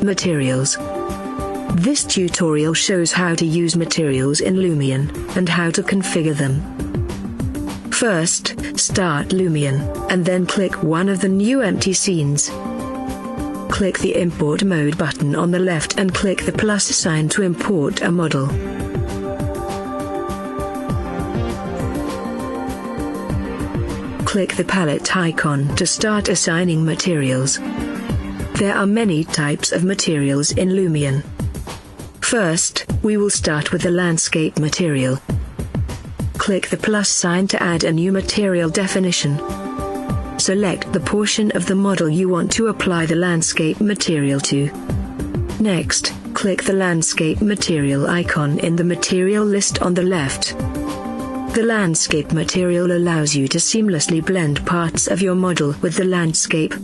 Materials. This tutorial shows how to use materials in Lumion, and how to configure them. First, start Lumion, and then click one of the new empty scenes. Click the Import Mode button on the left and click the plus sign to import a model. Click the palette icon to start assigning materials. There are many types of materials in Lumion. First, we will start with the landscape material. Click the plus sign to add a new material definition. Select the portion of the model you want to apply the landscape material to. Next, click the landscape material icon in the material list on the left. The landscape material allows you to seamlessly blend parts of your model with the landscape.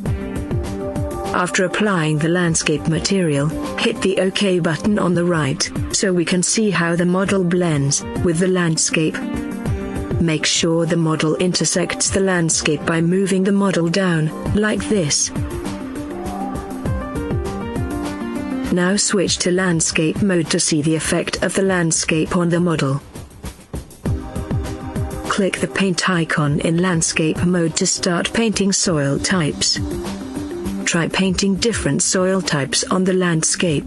After applying the landscape material, hit the OK button on the right, so we can see how the model blends with the landscape. Make sure the model intersects the landscape by moving the model down, like this. Now switch to landscape mode to see the effect of the landscape on the model. Click the paint icon in landscape mode to start painting soil types. Try painting different soil types on the landscape.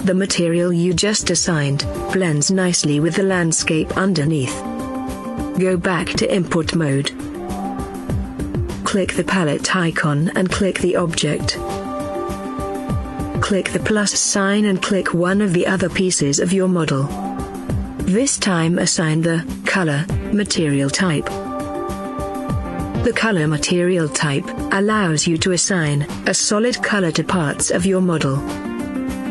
The material you just assigned blends nicely with the landscape underneath. Go back to import mode. Click the palette icon and click the object. Click the plus sign and click one of the other pieces of your model. This time assign the color material type. The color material type allows you to assign a solid color to parts of your model.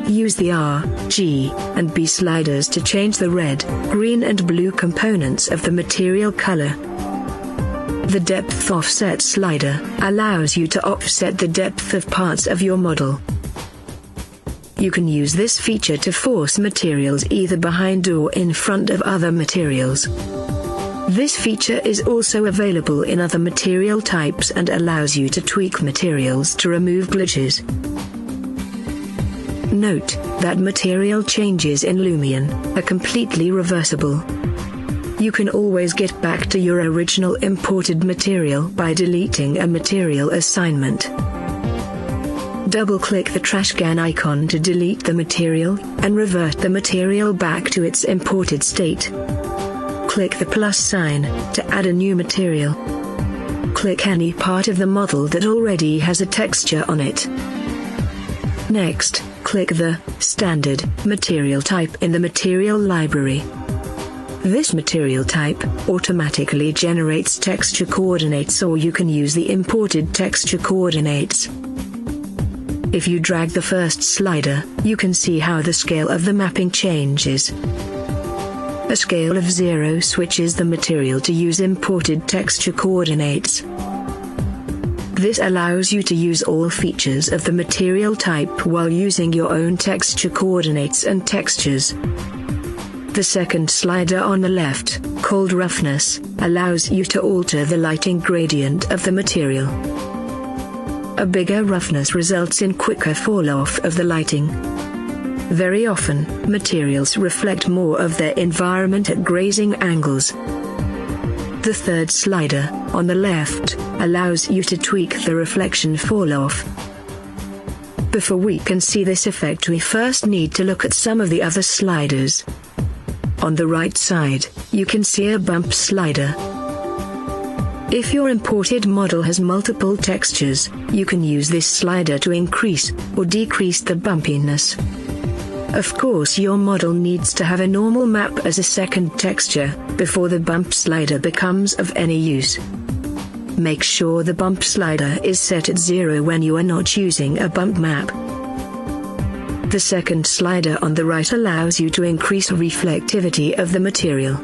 Use the R, G, and B sliders to change the red, green and blue components of the material color. The depth offset slider allows you to offset the depth of parts of your model. You can use this feature to force materials either behind or in front of other materials. This feature is also available in other material types and allows you to tweak materials to remove glitches. Note that material changes in Lumion are completely reversible. You can always get back to your original imported material by deleting a material assignment. Double-click the trash can icon to delete the material, and revert the material back to its imported state. Click the plus sign to add a new material. Click any part of the model that already has a texture on it. Next, click the Standard Material type in the Material Library. This material type automatically generates texture coordinates, or you can use the imported texture coordinates. If you drag the first slider, you can see how the scale of the mapping changes. A scale of 0 switches the material to use imported texture coordinates. This allows you to use all features of the material type while using your own texture coordinates and textures. The second slider on the left, called Roughness, allows you to alter the lighting gradient of the material. A bigger roughness results in quicker fall-off of the lighting. Very often, materials reflect more of their environment at grazing angles. The third slider, on the left, allows you to tweak the reflection fall-off. Before we can see this effect, we first need to look at some of the other sliders. On the right side, you can see a bump slider. If your imported model has multiple textures, you can use this slider to increase or decrease the bumpiness. Of course, your model needs to have a normal map as a second texture before the bump slider becomes of any use. Make sure the bump slider is set at 0 when you are not using a bump map. The second slider on the right allows you to increase reflectivity of the material.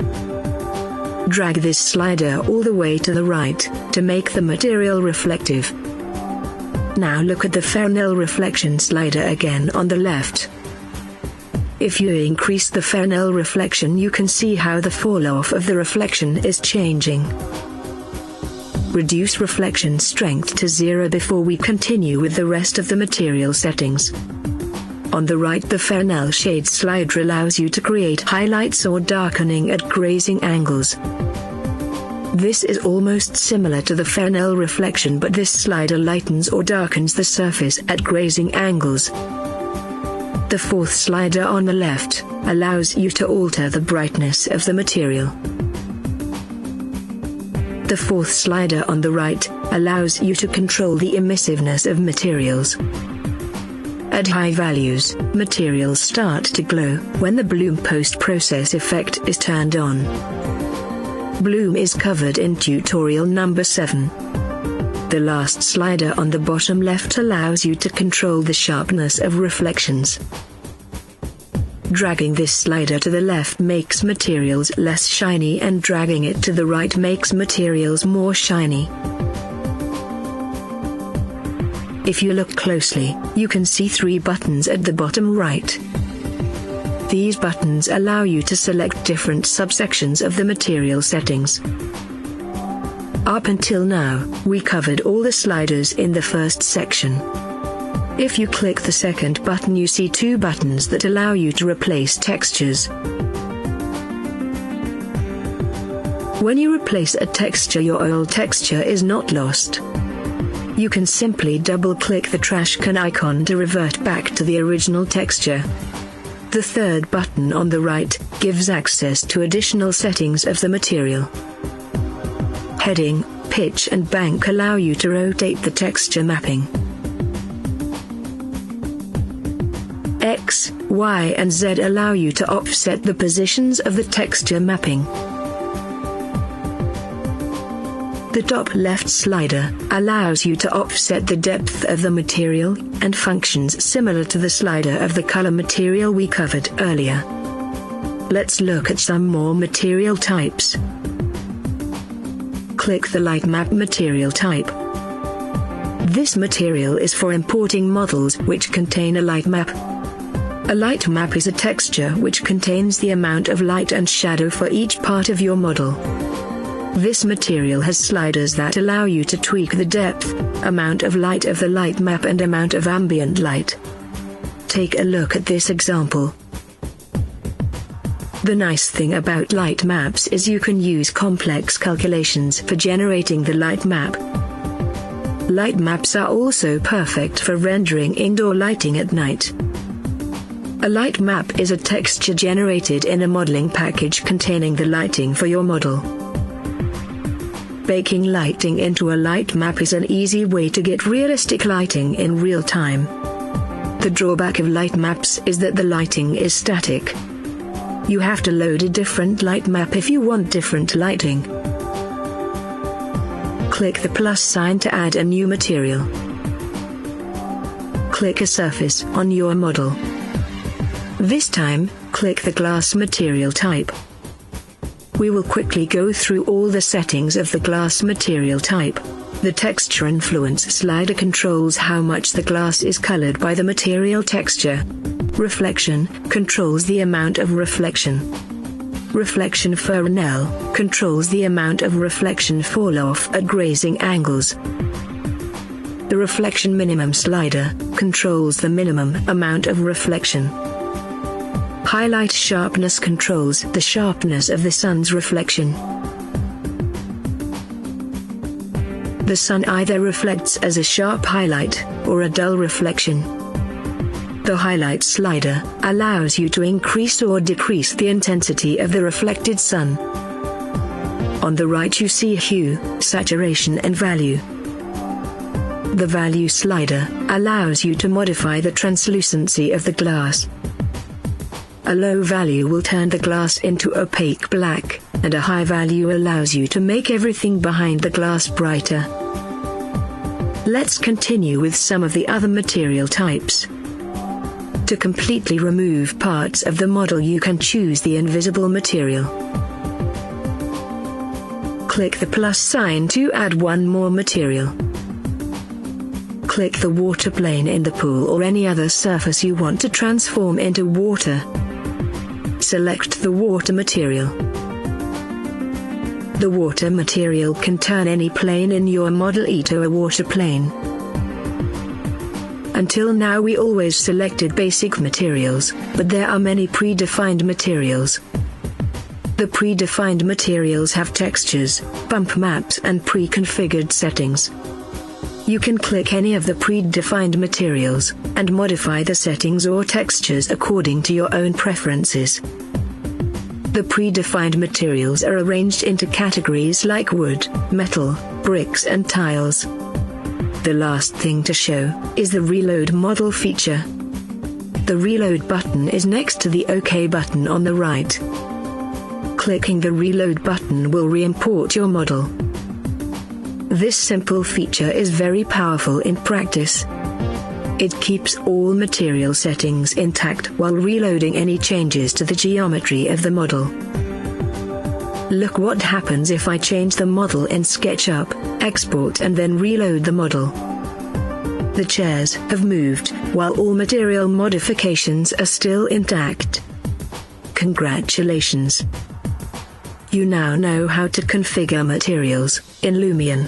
Drag this slider all the way to the right to make the material reflective. Now look at the Fresnel reflection slider again on the left. If you increase the Fresnel reflection, you can see how the fall-off of the reflection is changing. Reduce reflection strength to 0 before we continue with the rest of the material settings. On the right, the Fresnel shade slider allows you to create highlights or darkening at grazing angles. This is almost similar to the Fresnel reflection, but this slider lightens or darkens the surface at grazing angles. The fourth slider on the left allows you to alter the brightness of the material. The fourth slider on the right allows you to control the emissiveness of materials. At high values, materials start to glow when the bloom post-process effect is turned on. Bloom is covered in tutorial number 7. The last slider on the bottom left allows you to control the sharpness of reflections. Dragging this slider to the left makes materials less shiny, and dragging it to the right makes materials more shiny. If you look closely, you can see 3 buttons at the bottom right. These buttons allow you to select different subsections of the material settings. Up until now, we covered all the sliders in the first section. If you click the second button, you see 2 buttons that allow you to replace textures. When you replace a texture, your old texture is not lost. You can simply double-click the trash can icon to revert back to the original texture. The third button on the right gives access to additional settings of the material. Heading, pitch and bank allow you to rotate the texture mapping. X, Y and Z allow you to offset the positions of the texture mapping. The top left slider allows you to offset the depth of the material, and functions similar to the slider of the color material we covered earlier. Let's look at some more material types. Click the light map material type. This material is for importing models which contain a light map. A light map is a texture which contains the amount of light and shadow for each part of your model. This material has sliders that allow you to tweak the depth, amount of light of the light map and amount of ambient light. Take a look at this example. The nice thing about light maps is you can use complex calculations for generating the light map. Light maps are also perfect for rendering indoor lighting at night. A light map is a texture generated in a modeling package containing the lighting for your model. Baking lighting into a light map is an easy way to get realistic lighting in real time. The drawback of light maps is that the lighting is static. You have to load a different light map if you want different lighting. Click the plus sign to add a new material. Click a surface on your model. This time, click the glass material type. We will quickly go through all the settings of the glass material type. The texture influence slider controls how much the glass is colored by the material texture. Reflection controls the amount of reflection. Reflection Fresnel controls the amount of reflection fall off at grazing angles. The reflection minimum slider controls the minimum amount of reflection. Highlight sharpness controls the sharpness of the sun's reflection. The sun either reflects as a sharp highlight or a dull reflection. The highlight slider allows you to increase or decrease the intensity of the reflected sun. On the right you see hue, saturation and value. The value slider allows you to modify the translucency of the glass. A low value will turn the glass into opaque black, and a high value allows you to make everything behind the glass brighter. Let's continue with some of the other material types. To completely remove parts of the model, you can choose the invisible material. Click the plus sign to add one more material. Click the water plane in the pool or any other surface you want to transform into water. Select the water material. The water material can turn any plane in your model into a water plane. Until now we always selected basic materials, but there are many predefined materials. The predefined materials have textures, bump maps and pre-configured settings. You can click any of the predefined materials, and modify the settings or textures according to your own preferences. The predefined materials are arranged into categories like wood, metal, bricks and tiles. The last thing to show is the Reload Model feature. The Reload button is next to the OK button on the right. Clicking the Reload button will re-import your model. This simple feature is very powerful in practice. It keeps all material settings intact while reloading any changes to the geometry of the model. Look what happens if I change the model in SketchUp, export and then reload the model. The chairs have moved, while all material modifications are still intact. Congratulations! You now know how to configure materials in Lumion.